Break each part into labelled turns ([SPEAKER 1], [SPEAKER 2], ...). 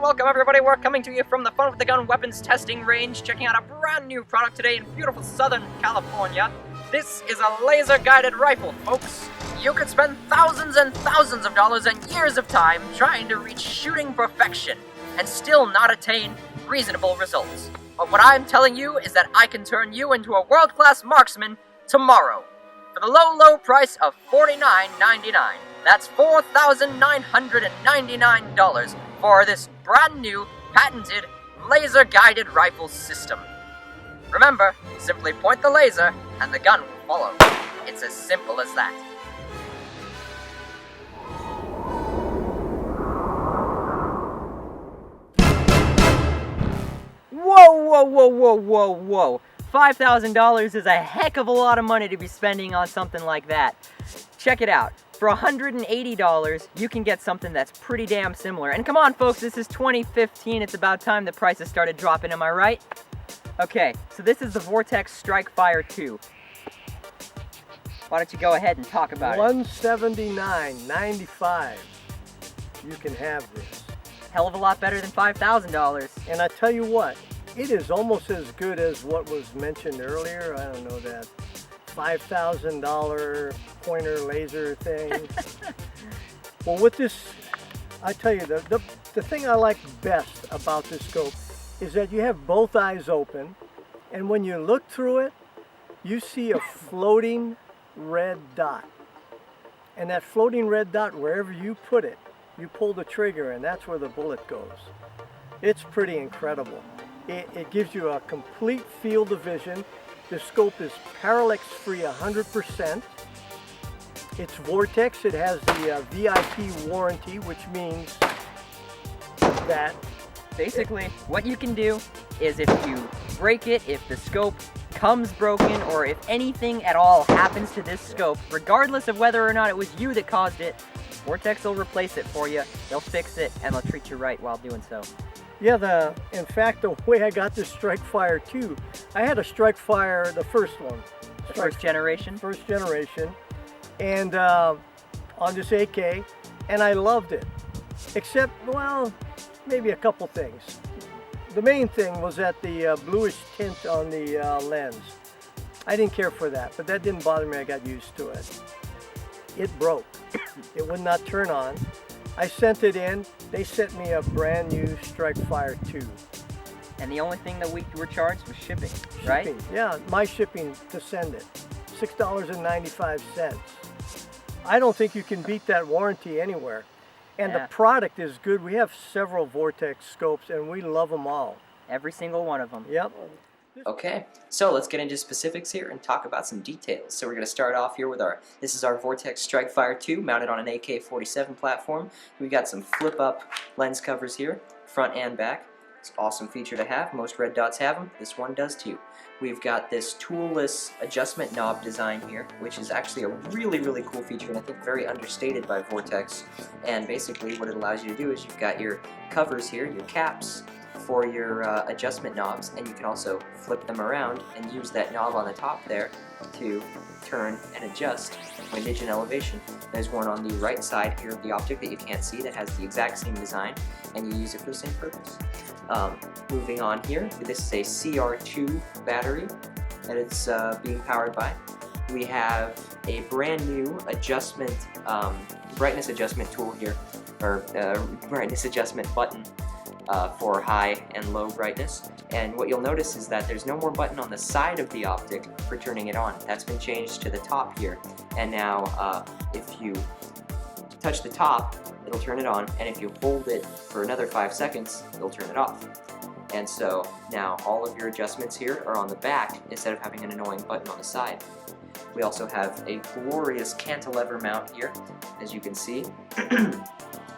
[SPEAKER 1] welcome everybody. We're coming to you from the Fun with the Gun weapons testing range, checking out a brand new product today in beautiful Southern California. This is a laser-guided rifle, folks. You could spend thousands and thousands of dollars and years of time trying to reach shooting perfection and still not attain reasonable results. But what I'm telling you is that I can turn you into a world-class marksman tomorrow for the low, low price of $49.99. That's $4,999 for this brand new, patented, laser-guided rifle system. Remember, simply point the laser and the gun will follow. It's as simple as that. Whoa. $5,000 is a heck of a lot of money to be spending on something like that. Check it out. For $180, you can get something that's pretty damn similar. And come on, folks, this is 2015. It's about time the prices started dropping, am I right? Okay, so this is the Vortex Strikefire II. Why don't you go ahead and talk about it?
[SPEAKER 2] $179.95. You can have this.
[SPEAKER 1] Hell of a lot better than $5,000.
[SPEAKER 2] And I tell you what, it is almost as good as what was mentioned earlier. I don't know, that $5,000 pointer laser thing. Well, with this, I tell you, the thing I like best about this scope is that you have both eyes open, and when you look through it, you see a floating red dot. And that floating red dot, wherever you put it, you pull the trigger and that's where the bullet goes. It's pretty incredible. It gives you a complete field of vision. The scope is parallax free 100%. It's Vortex. It has the VIP warranty, which means that
[SPEAKER 1] basically what you can do is if you break it, if the scope comes broken, or if anything at all happens to this scope, regardless of whether or not it was you that caused it, Vortex will replace it for you. They'll fix it and they'll treat you right while doing so.
[SPEAKER 2] Yeah, in fact, the way I got this Strikefire II, I had a Strikefire, the first one.
[SPEAKER 1] First generation?
[SPEAKER 2] First generation. And on this AK, and I loved it. Except, well, maybe a couple things. The main thing was that the bluish tint on the lens. I didn't care for that, but that didn't bother me. I got used to it. It broke. It would not turn on. I sent it in. They sent me a brand new Strikefire II.
[SPEAKER 1] And the only thing that we were charged was shipping, right?
[SPEAKER 2] Yeah, my shipping to send it. $6.95. I don't think you can beat that warranty anywhere. And the product is good. We have several Vortex scopes and we love them all.
[SPEAKER 1] Every single one of them.
[SPEAKER 2] Yep.
[SPEAKER 1] Okay, so let's get into specifics here and talk about some details. So we're going to start off here with this is our Vortex Strikefire II mounted on an AK-47 platform. We've got some flip-up lens covers here, front and back. It's an awesome feature to have. Most red dots have them. This one does too. We've got this toolless adjustment knob design here, which is actually a really, really cool feature and I think very understated by Vortex. And basically what it allows you to do is you've got your covers here, your caps, for your adjustment knobs, and you can also flip them around and use that knob on the top there to turn and adjust windage and elevation. There's one on the right side here of the optic that you can't see that has the exact same design, and you use it for the same purpose. Moving on here, this is a CR2 battery that it's being powered by. We have a brand new adjustment, brightness adjustment tool here, or brightness adjustment button for high and low brightness. And what you'll notice is that there's no more button on the side of the optic for turning it on. That's been changed to the top here. And now if you touch the top, it'll turn it on, and if you hold it for another 5 seconds, it'll turn it off. And so now all of your adjustments here are on the back instead of having an annoying button on the side. We also have a glorious cantilever mount here, as you can see.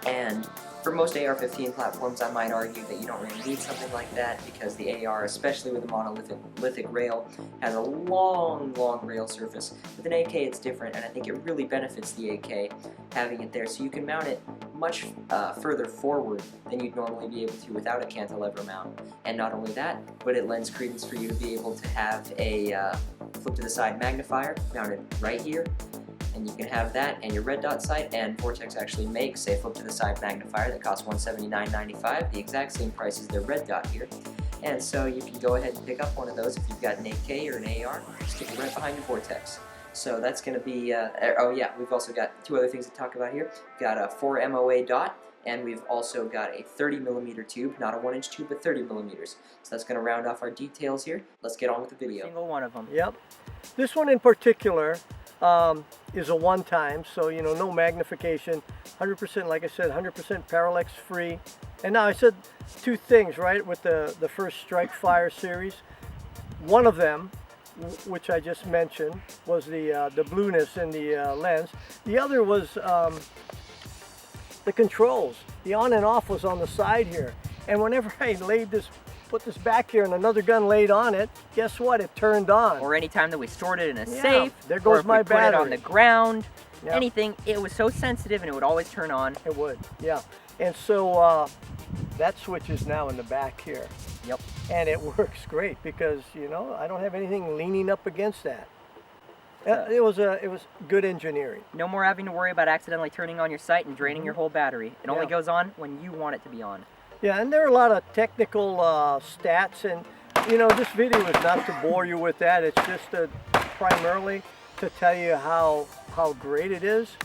[SPEAKER 1] And for most AR-15 platforms, I might argue that you don't really need something like that because the AR, especially with a monolithic rail, has a long rail surface. With an AK, it's different, and I think it really benefits the AK having it there, so you can mount it much further forward than you'd normally be able to without a cantilever mount. And not only that, but it lends credence for you to be able to have a flip to the side magnifier mounted right here, and you can have that and your red dot sight. And Vortex actually makes a flip to the side magnifier that costs $179.95, the exact same price as their red dot here. And so you can go ahead and pick up one of those if you've got an AK or an AR, stick it right behind your Vortex. So that's going to be, oh yeah, we've also got two other things to talk about here. We've got a 4 MOA dot, and we've also got a 30mm tube, not a 1-inch tube, but 30mm. So that's going to round off our details here. Let's get on with the video.
[SPEAKER 3] Single one of them.
[SPEAKER 2] Yep. This one in particular is a one-time, so no magnification, 100%, like I said, 100% parallax free. And now I said two things, right, with the first Strikefire series. One of them, which I just mentioned, was the blueness in the lens. The other was the controls. The on and off was on the side here. And whenever I put this back here and another gun laid on it, guess what? It turned on.
[SPEAKER 3] Or anytime that we stored it in a
[SPEAKER 2] Yeah,
[SPEAKER 3] safe,
[SPEAKER 2] there goes
[SPEAKER 3] or if
[SPEAKER 2] my
[SPEAKER 3] we put it
[SPEAKER 2] battery.
[SPEAKER 3] on the ground,
[SPEAKER 2] Yep.
[SPEAKER 3] anything, it was so sensitive and it would always turn on.
[SPEAKER 2] It would, yeah. And so that switch is now in the back here.
[SPEAKER 3] Yep.
[SPEAKER 2] And it works great because, I don't have anything leaning up against that.
[SPEAKER 3] So-
[SPEAKER 2] It was good engineering.
[SPEAKER 3] No more having to worry about accidentally turning on your sight and draining your whole battery. It only
[SPEAKER 2] Yeah.
[SPEAKER 3] goes on when you want it to be on.
[SPEAKER 2] Yeah, and there are a lot of technical stats, and this video is not to bore you with that. It's just primarily to tell you how great it is,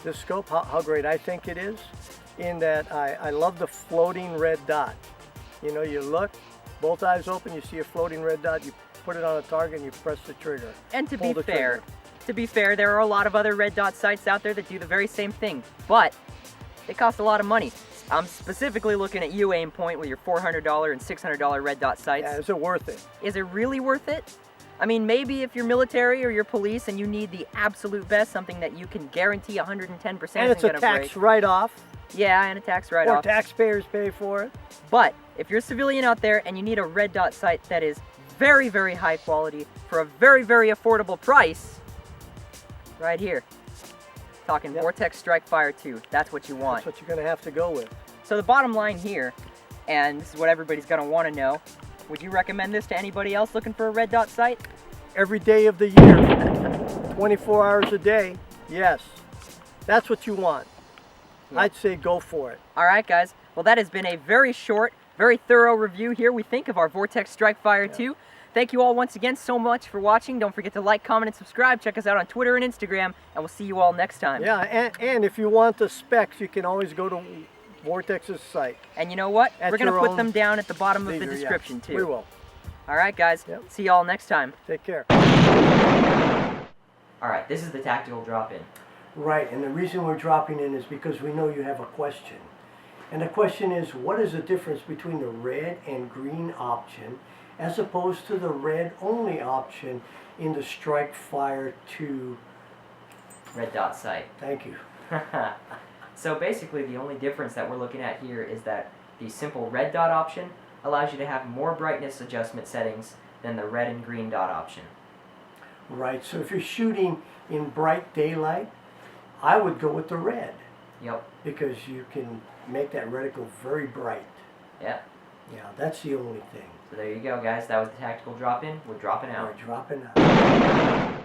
[SPEAKER 2] this scope, how great I think it is, in that I love the floating red dot. You look, both eyes open, you see a floating red dot, you put it on a target and you press the trigger.
[SPEAKER 3] And
[SPEAKER 2] Pull the trigger.
[SPEAKER 3] to be fair, there are a lot of other red dot sights out there that do the very same thing, but they cost a lot of money. I'm specifically looking at you, Aimpoint, with your $400 and $600 red dot sights.
[SPEAKER 2] Yeah, is it worth it?
[SPEAKER 3] Is it really worth it? I mean, maybe if you're military or you're police and you need the absolute best, something that you can guarantee 110%
[SPEAKER 2] And it's a
[SPEAKER 3] isn't gonna
[SPEAKER 2] tax
[SPEAKER 3] break.
[SPEAKER 2] write-off,
[SPEAKER 3] Yeah, and a tax
[SPEAKER 2] or
[SPEAKER 3] write-off.
[SPEAKER 2] taxpayers pay for it.
[SPEAKER 3] But if you're a civilian out there and you need a red dot sight that is very, very high quality for a very, very affordable price, right here. Talking
[SPEAKER 2] Yep.
[SPEAKER 3] Vortex Strikefire II. That's what you want.
[SPEAKER 2] That's what you're going to have to go with.
[SPEAKER 3] So the bottom line here, and this is what everybody's going to want to know, would you recommend this to anybody else looking for a red dot sight?
[SPEAKER 2] Every day of the year, 24 hours a day, yes. That's what you want.
[SPEAKER 3] Yeah.
[SPEAKER 2] I'd say go for it.
[SPEAKER 3] All right, guys. Well, that has been a very short, very thorough review here, we think, of our Vortex Strikefire II. Thank you all once again so much for watching. Don't forget to like, comment, and subscribe. Check us out on Twitter and Instagram, and we'll see you all next time.
[SPEAKER 2] Yeah, and if you want the specs, you can always go to Vortex's site.
[SPEAKER 3] And you know what?
[SPEAKER 2] At
[SPEAKER 3] We're going to
[SPEAKER 2] your
[SPEAKER 3] put
[SPEAKER 2] own
[SPEAKER 3] them down at the bottom of the
[SPEAKER 2] leisure, yeah.
[SPEAKER 3] description, too.
[SPEAKER 2] We will.
[SPEAKER 3] All right, guys.
[SPEAKER 2] Yep.
[SPEAKER 3] See you all next time.
[SPEAKER 2] Take care.
[SPEAKER 1] All right, this is the tactical drop-in.
[SPEAKER 2] Right, and the reason we're dropping in is because we know you have a question. And the question is, what is the difference between the red and green option as opposed to the red only option in the Strikefire II?
[SPEAKER 1] Red dot sight.
[SPEAKER 2] Thank you.
[SPEAKER 1] So basically the only difference that we're looking at here is that the simple red dot option allows you to have more brightness adjustment settings than the red and green dot option.
[SPEAKER 2] Right, so if you're shooting in bright daylight, I would go with the red
[SPEAKER 1] Yep.
[SPEAKER 2] because you can make that reticle very bright.
[SPEAKER 1] Yeah.
[SPEAKER 2] Yeah, that's the only thing.
[SPEAKER 1] So there you go, guys. That was the tactical drop-in. We're dropping out.
[SPEAKER 2] We're dropping out.